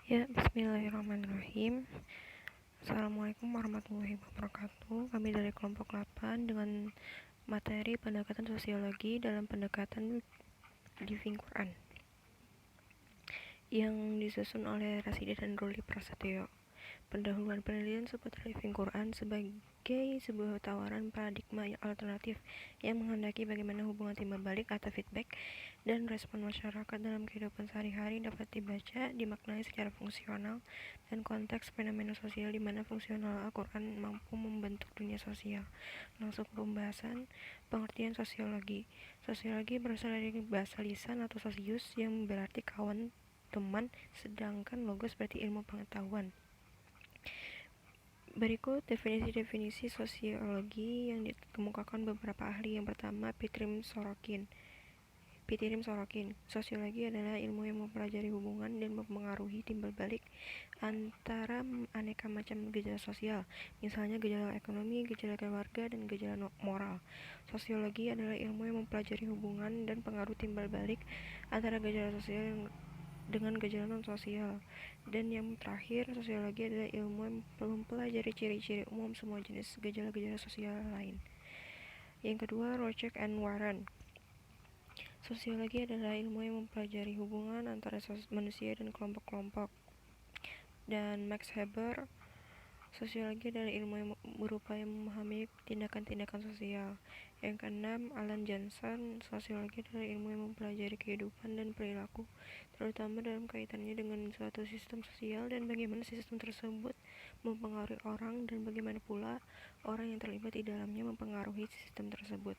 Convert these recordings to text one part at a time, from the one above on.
Ya, bismillahirrahmanirrahim. Assalamualaikum warahmatullahi wabarakatuh. Kami dari kelompok 8 dengan materi pendekatan sosiologi dalam pendekatan Living Quran yang disusun oleh Rasidi dan Ruli Prasetyo. Pendahuluan penelitian seputar Living Quran sebagai sebuah tawaran paradigma alternatif yang menghendaki bagaimana hubungan timbal balik atau feedback dan respon masyarakat dalam kehidupan sehari-hari dapat dibaca, dimaknai secara fungsional dan konteks fenomena sosial di mana fungsional Al-Quran mampu membentuk dunia sosial. Langsung ke pembahasan pengertian sosiologi. Sosiologi berasal dari bahasa lisan atau sosius yang berarti kawan, teman, sedangkan logos berarti ilmu pengetahuan. Berikut definisi-definisi sosiologi yang dikemukakan beberapa ahli. Yang pertama, Pitrim Sorokin. Sosiologi adalah ilmu yang mempelajari hubungan dan mempengaruhi timbal balik antara aneka macam gejala sosial, misalnya gejala ekonomi, gejala keluarga, dan gejala moral. Sosiologi adalah ilmu yang mempelajari hubungan dan pengaruh timbal balik antara gejala sosial dengan gejala non-sosial. Dan yang terakhir, sosiologi adalah ilmu yang mempelajari ciri-ciri umum semua jenis gejala-gejala sosial lain. Yang kedua, Rochek and Warren. Sosiologi adalah ilmu yang mempelajari hubungan antara manusia dan kelompok-kelompok. Dan Max Weber, sosiologi adalah ilmu yang berupaya memahami tindakan-tindakan sosial. Yang keenam, Alan Johnson, sosiologi adalah ilmu yang mempelajari kehidupan dan perilaku, terutama dalam kaitannya dengan suatu sistem sosial dan bagaimana sistem tersebut mempengaruhi orang dan bagaimana pula orang yang terlibat di dalamnya mempengaruhi sistem tersebut.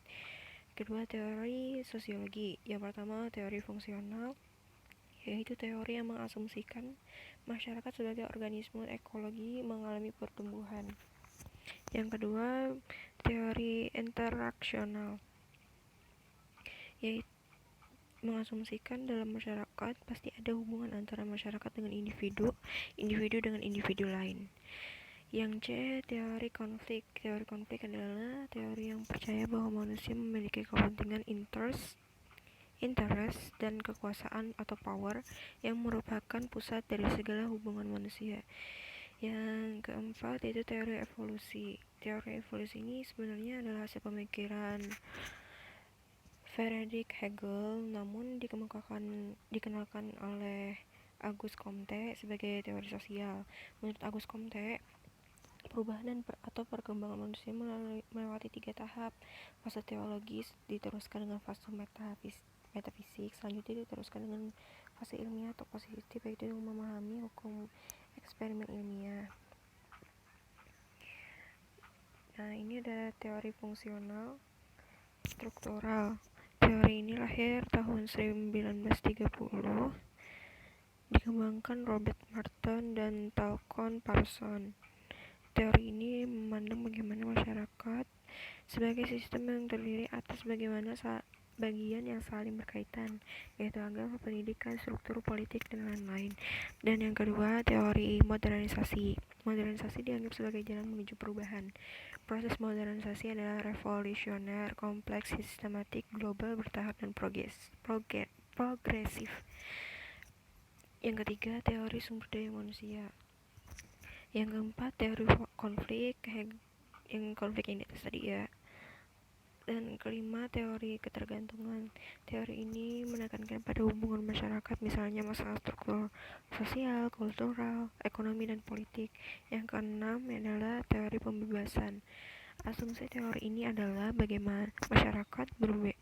Kedua, teori sosiologi. Yang pertama, teori fungsional, yaitu teori yang mengasumsikan masyarakat sebagai organisme ekologi mengalami pertumbuhan. Yang kedua, teori interaksional, yaitu mengasumsikan dalam masyarakat pasti ada hubungan antara masyarakat dengan individu dengan individu lain. Yang C, teori konflik. Teori konflik adalah teori yang percaya bahwa manusia memiliki kepentingan interest dan kekuasaan atau power yang merupakan pusat dari segala hubungan manusia. Yang keempat yaitu teori evolusi. Teori evolusi ini sebenarnya adalah hasil pemikiran Friedrich Hegel, namun dikenalkan oleh Auguste Comte sebagai teori sosial. Menurut Auguste Comte, perubahan atau perkembangan manusia melewati 3 tahap. Fase teologis diteruskan dengan fase metafisik, selanjutnya diteruskan dengan fase ilmiah atau positif, yaitu memahami hukum eksperimen ilmiah. Nah, ini ada teori fungsional struktural. Teori ini lahir tahun 1930, dikembangkan Robert Merton dan Talcott Parsons. Teori ini memandang bagaimana masyarakat sebagai sistem yang terdiri atas bagian yang saling berkaitan, yaitu agama, pendidikan, struktur politik, dan lain-lain. Dan yang kedua, teori modernisasi. Modernisasi dianggap sebagai jalan menuju perubahan. Proses modernisasi adalah revolusioner, kompleks, sistematik, global, bertahap, dan progresif. Yang ketiga, teori sumber daya manusia. Yang keempat, teori konflik, yang konflik ini tadi ya. Dan kelima, teori ketergantungan. Teori ini menekankan pada hubungan masyarakat, misalnya masalah struktur sosial, kultural, ekonomi, dan politik. Yang keenam adalah teori pembebasan. Asumsi teori ini adalah bagaimana masyarakat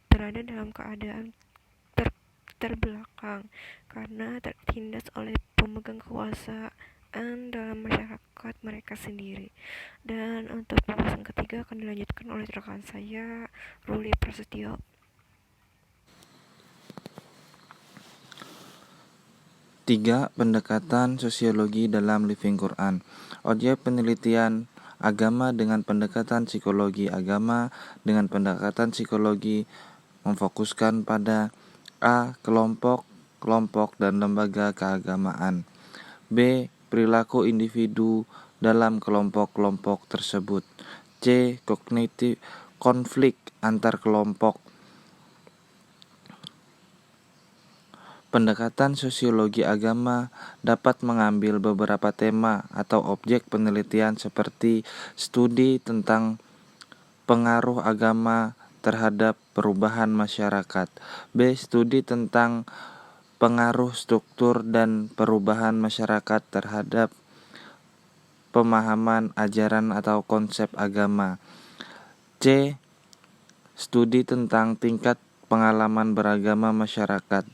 berada dalam keadaan terbelakang karena tertindas oleh pemegang kekuasaan dalam masyarakat mereka sendiri. Dan untuk pembahasan ketiga akan dilanjutkan oleh rekan saya, Ruli Prasetyo. 3. Pendekatan sosiologi dalam Living Quran. Objek penelitian agama dengan pendekatan psikologi. Agama dengan pendekatan psikologi memfokuskan pada A. Kelompok dan lembaga keagamaan. B. Perilaku individu dalam kelompok-kelompok tersebut. C. Konflik antar kelompok. Pendekatan sosiologi agama dapat mengambil beberapa tema atau objek penelitian seperti studi tentang pengaruh agama terhadap perubahan masyarakat. B. Studi tentang pengaruh struktur dan perubahan masyarakat terhadap pemahaman ajaran atau konsep agama. C. Studi tentang tingkat pengalaman beragama masyarakat.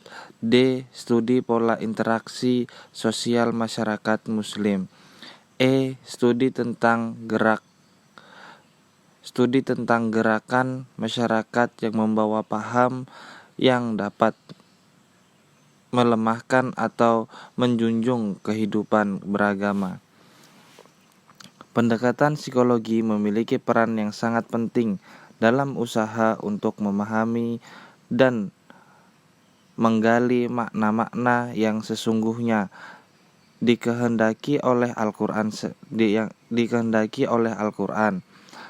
D. Studi pola interaksi sosial masyarakat muslim. E. Studi tentang gerakan masyarakat yang membawa paham yang dapat melemahkan atau menjunjung kehidupan beragama. Pendekatan psikologi memiliki peran yang sangat penting dalam usaha untuk memahami dan menggali makna-makna yang sesungguhnya dikehendaki oleh Al-Quran.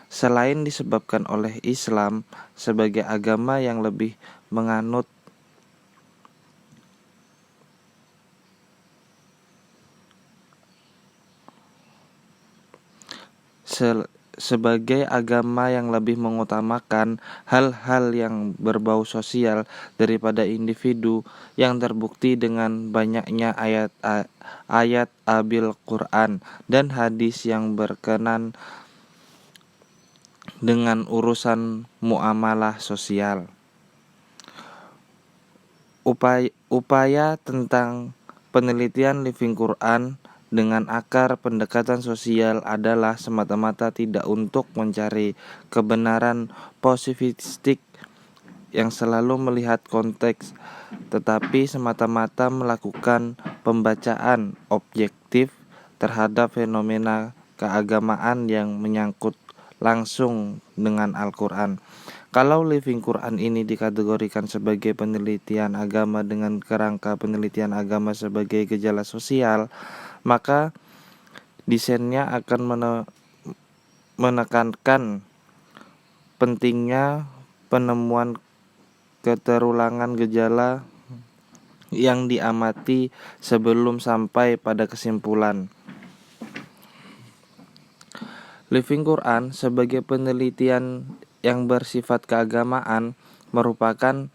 Selain disebabkan oleh Islam sebagai agama yang lebih menganut sebagai agama yang lebih mengutamakan hal-hal yang berbau sosial daripada individu, yang terbukti dengan banyaknya ayat Bil Quran dan hadis yang berkenan dengan urusan muamalah sosial. Upaya tentang penelitian Living Quran dengan akar pendekatan sosial adalah semata-mata tidak untuk mencari kebenaran positivistik yang selalu melihat konteks, tetapi semata-mata melakukan pembacaan objektif terhadap fenomena keagamaan yang menyangkut langsung dengan Al-Quran. Kalau Living Quran ini dikategorikan sebagai penelitian agama dengan kerangka penelitian agama sebagai gejala sosial, maka desainnya akan menekankan pentingnya penemuan keterulangan gejala yang diamati sebelum sampai pada kesimpulan. Living Quran sebagai penelitian yang bersifat keagamaan merupakan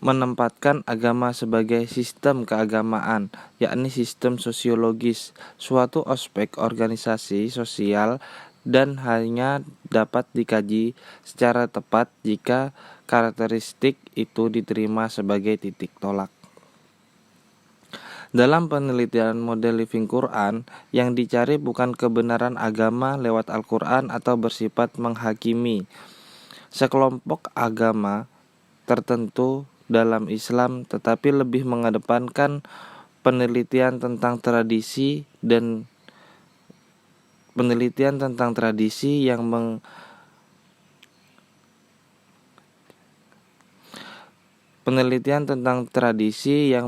menempatkan agama sebagai sistem keagamaan, yakni sistem sosiologis, suatu aspek organisasi sosial, dan hanya dapat dikaji secara tepat jika karakteristik itu diterima sebagai titik tolak. Dalam penelitian model Living Quran, yang dicari bukan kebenaran agama lewat Al-Quran atau bersifat menghakimi sekelompok agama tertentu dalam Islam, tetapi lebih mengedepankan penelitian tentang tradisi yang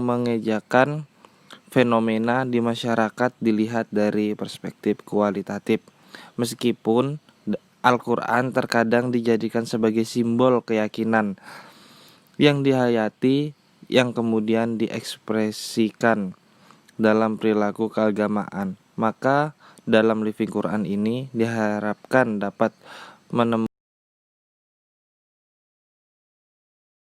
mengejakan fenomena di masyarakat dilihat dari perspektif kualitatif. Meskipun Al-Quran terkadang dijadikan sebagai simbol keyakinan yang dihayati, yang kemudian diekspresikan dalam perilaku keagamaan, maka dalam Living Quran ini diharapkan dapat menemukan